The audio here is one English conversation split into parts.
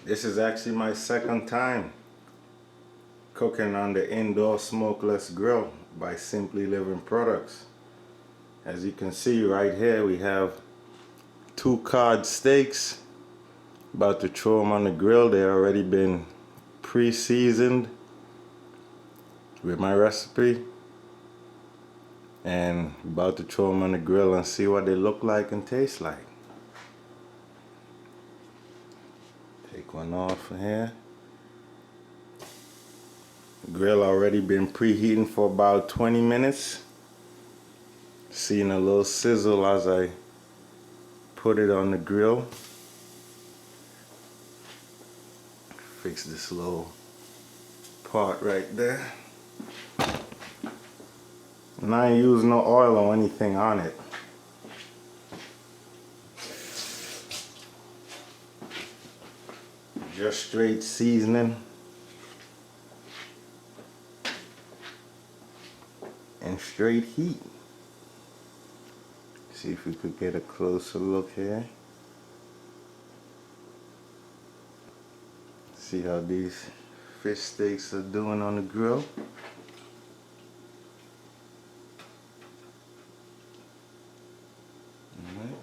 This is actually my second time cooking on the indoor smokeless grill by Simply Living Products. As you can see right here, we have 2 cod steaks. About to throw them on the grill. They already been pre-seasoned with my recipe, and about to throw them on the grill and see what they look like and taste like. Take one off of here. Grill already been preheating for about 20 minutes. Seeing a little sizzle as I put it on the grill. Fix this little part right there. And I ain't using no oil or anything on it. Just straight seasoning and straight heat. See if we could get a closer look here. See how these fish steaks are doing on the grill. Alright.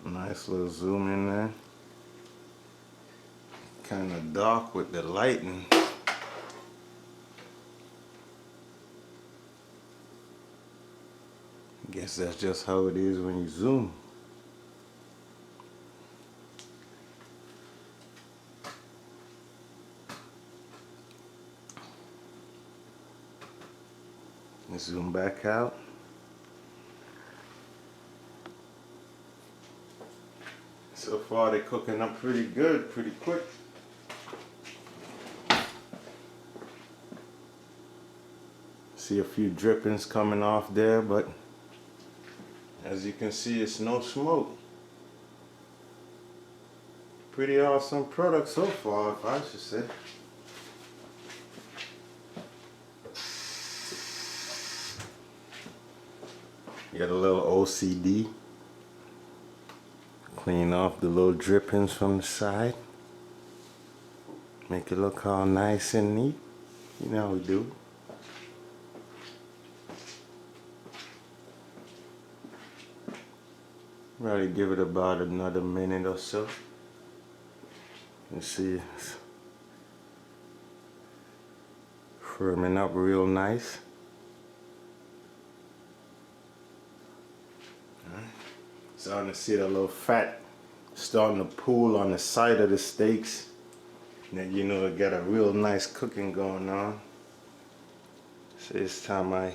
Nice little zoom in there. Kind of dark with the lighting. Guess that's just how it is when you zoom. Let's zoom back out. So far they're cooking up pretty good, pretty quick. See a few drippings coming off there, but as you can see, it's no smoke. Pretty awesome product so far, if I should say. Get a little OCD. Clean off the little drippings from the side. Make it look all nice and neat. You know how we do. Probably give it about another minute or so. You see it's firming up real nice. Starting to see the little fat starting to pool on the side of the steaks. And then you know it got a real nice cooking going on. So it's time I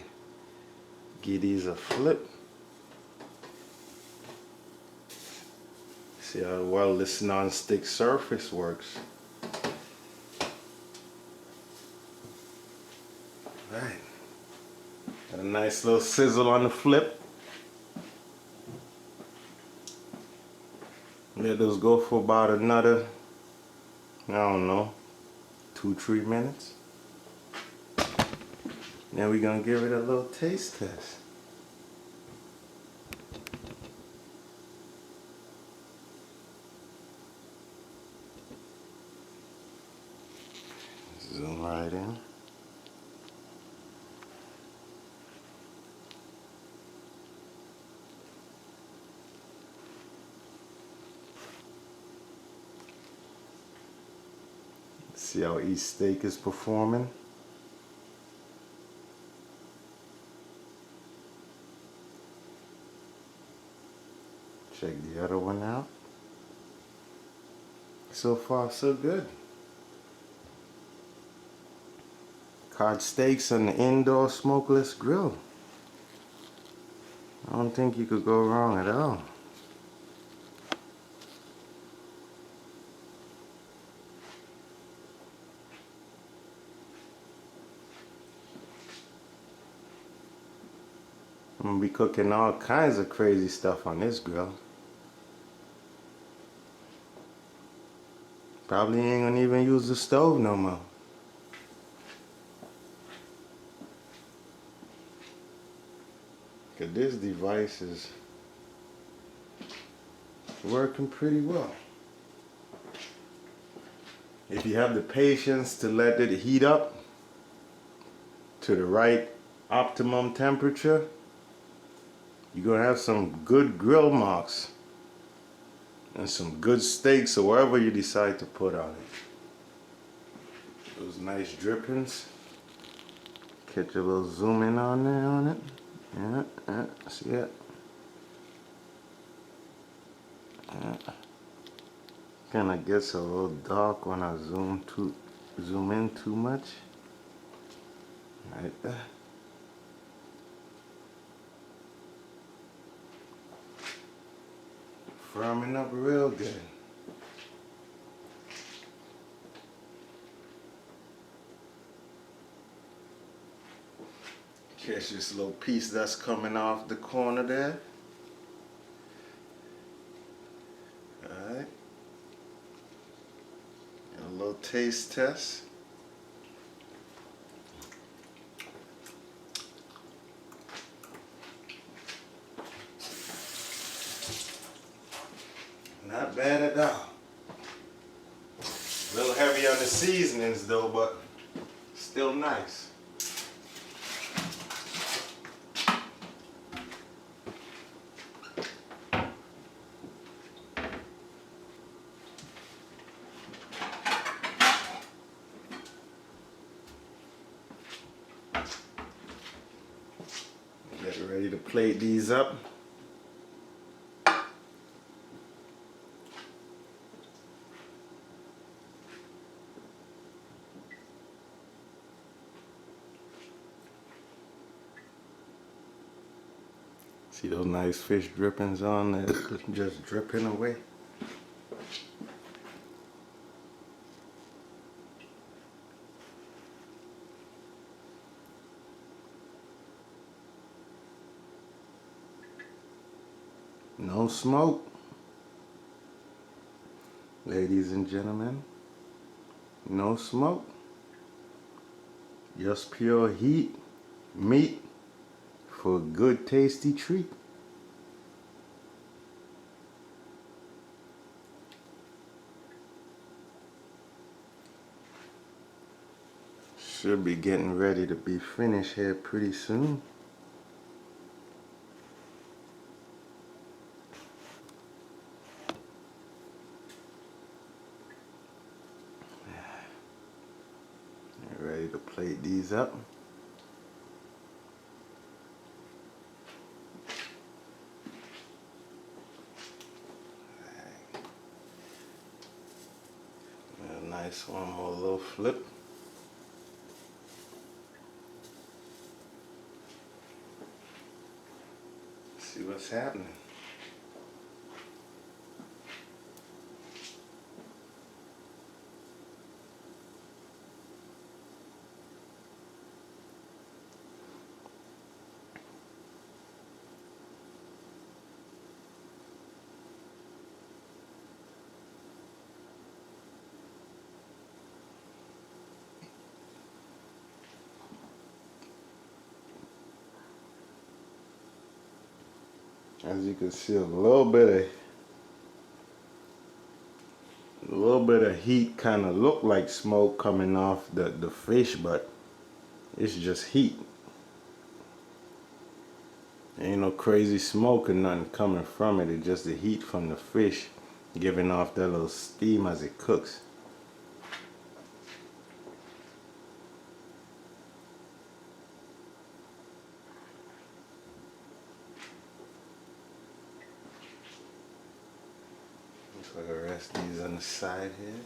give these a flip. See how well this non-stick surface works. Right. Got a nice little sizzle on the flip. Let those go for about another, I don't know, 2-3 minutes. Then we're gonna give it a little taste test. Zoom right in. See how each steak is performing. Check the other one out. So far, so good. Cod steaks on the indoor smokeless grill. I don't think you could go wrong at all. I'm gonna be cooking all kinds of crazy stuff on this grill. Probably ain't gonna even use the stove no more. this device is working pretty well. If you have the patience to let it heat up to the right optimum temperature, you're gonna have some good grill marks and some good steaks or whatever you decide to put on it. Those nice drippings. Catch a little zoom in on there on it. Yeah, see it? Kinda gets a little dark when I zoom in too much. Right there. Firming up real good. Catch this little piece that's coming off the corner there. Alright. A little taste test. Not bad at all. A little heavy on the seasonings though, but still nice. Get ready to plate these up. See those nice fish drippings on there, just dripping away. No smoke, ladies and gentlemen, no smoke, just pure heat, meat for a good tasty treat. Should be getting ready to be finished here pretty soon. Ready to plate these up. A nice one more little flip. See what's happening. As you can see, a little bit of heat kind of look like smoke coming off the fish, but it's just heat. Ain't no crazy smoke or nothing coming from it. It's just the heat from the fish giving off that little steam as it cooks. So the rest of these on the side here.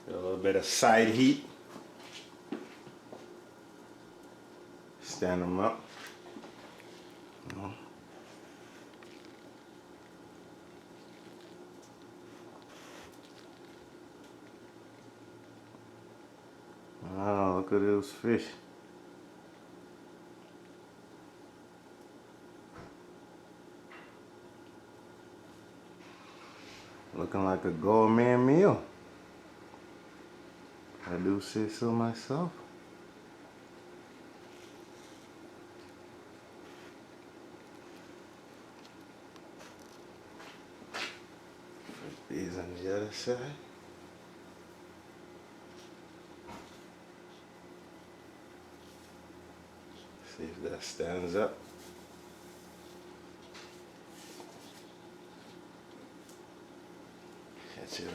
A little bit of side heat. Stand them up. Wow, look at those fish. Looking like a gourmet meal. I do say so myself. Put these on the other side. See if that stands up. Catch it on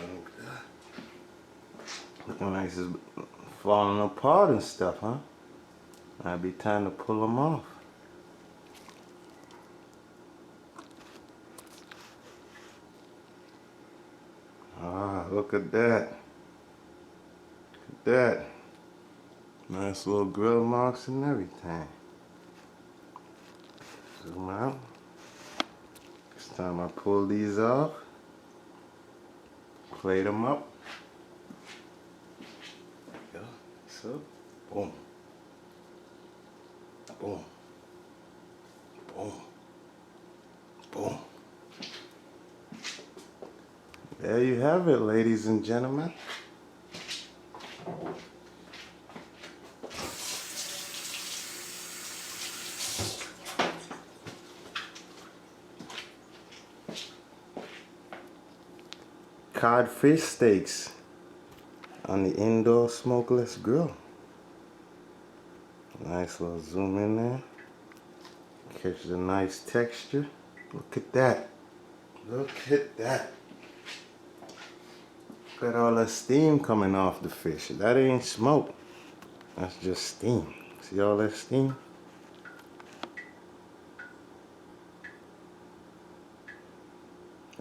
the looking like it's falling apart and stuff, huh? Might be time to pull them off. Ah, look at that. Look at that. Nice little grill marks and everything. Zoom out. This time I pull these off. Plate them up. There we go. So, boom. Boom. Boom. Boom. There you have it, ladies and gentlemen. Codfish steaks on the indoor smokeless grill. Nice little zoom in there. Catch the nice texture. Look at that. Look at that. Look at all that steam coming off the fish. That ain't smoke. That's just steam. See all that steam?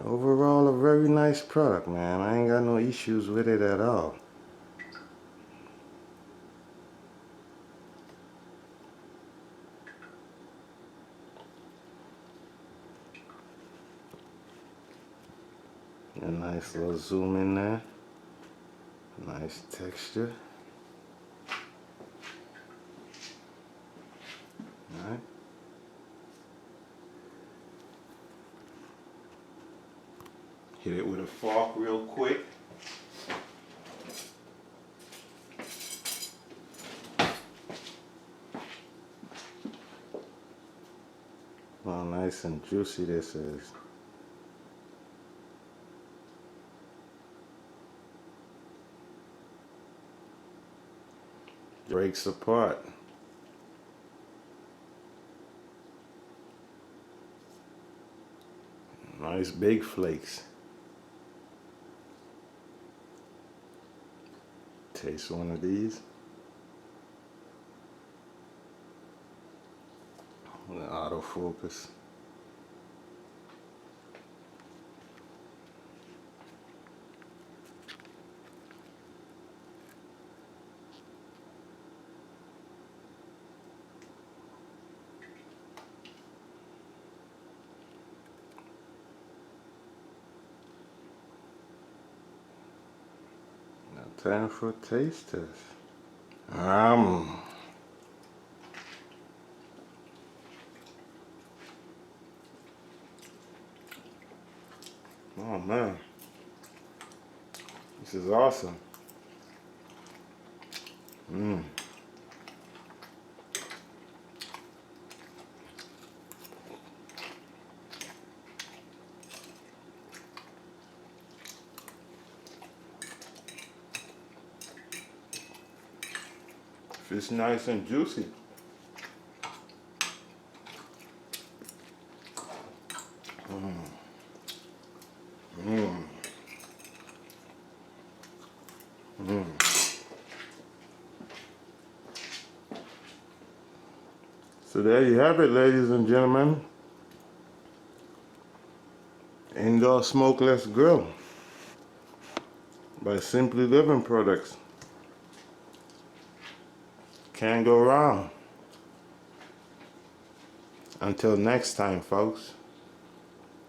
Overall, a very nice product, man. I ain't got no issues with it at all. A nice little zoom in there. Nice texture. Alright. Hit it with a fork real quick. Oh, nice and juicy this is. Breaks apart. Nice big flakes. Taste one of these. The autofocus. Time for a taste test. Oh man, this is awesome. It's nice and juicy. So there you have it, ladies and gentlemen. Indoor Smokeless Grill by Simply Living Products. Can't go wrong. Until next time, folks.